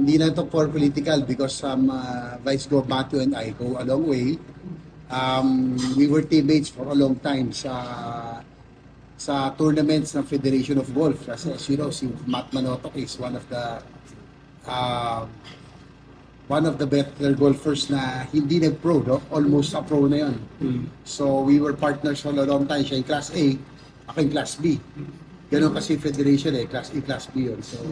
hindi na ito for political because Vice Gov Matthew and I go a long way. We were teammates for a long time sa tournaments ng Federation of Golf. Kasi as you know, si Matt Manotoc is uh, one of the better golfers na hindi nag-pro, no? Almost a pro na yun. So we were partners for a long time. Siya yung Class A, ako yung Class B. Ganun kasi Federation Class A, Class B yun. So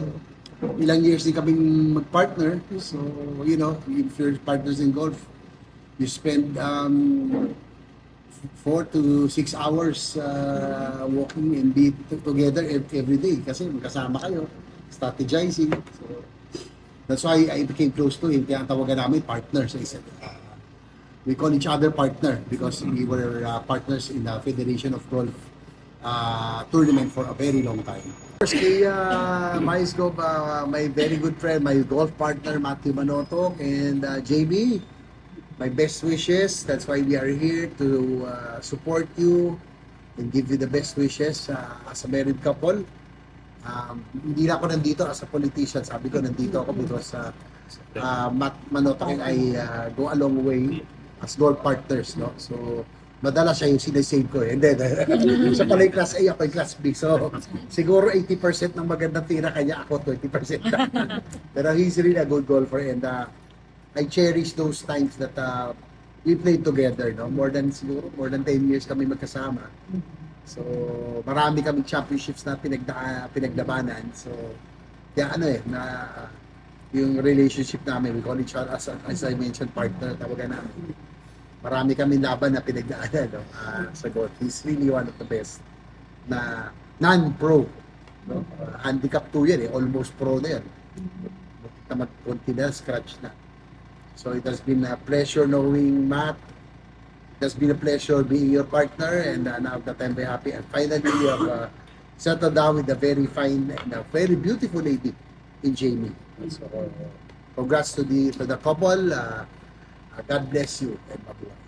ilang years din kaming mag-partner. So, you know, if you're partners in golf, you spend 4 to 6 hours walking and be together every day kasi magkasama kayo, strategizing. So, that's why I became close to him. Kaya ang tawagan namin, partners. We call each other partner because we were partners in the Federation of Golf tournament for a very long time. First, kay Vice Gov, my very good friend, my golf partner, Matthew Manotoc, and JB, my best wishes. That's why we are here to support you and give you the best wishes as a married couple. Hindi na ako nandito as a politician. Sabi ko, nandito ako because Matt Manotoc and I go a long way as golf partners, no? So, madalas siya yung sinasave ko And then, siya pala yung Class A, ako yung Class B. So, siguro 80% ng magandang tira kanya, ako 20%. Pero he's really a good golfer and I cherish those times that we played together, no? More than 10 years kami magkasama. So, marami kaming championships na pinagdabanan. So, kaya yung relationship namin, we call each other, as I mentioned, partner, tawagan namin. Marami kaming laban na pinagdaanan, no? Sa golf. He's really one of the best na non-pro. No? Handicap 2 yan, almost pro na yan. Konti na, scratch na. So, it has been a pleasure knowing Matt. It has been a pleasure being your partner, and now that I'm very happy. And finally, you have settled down with a very fine and a very beautiful lady in Jamie. So, congrats to the couple. God bless you and mabuhay.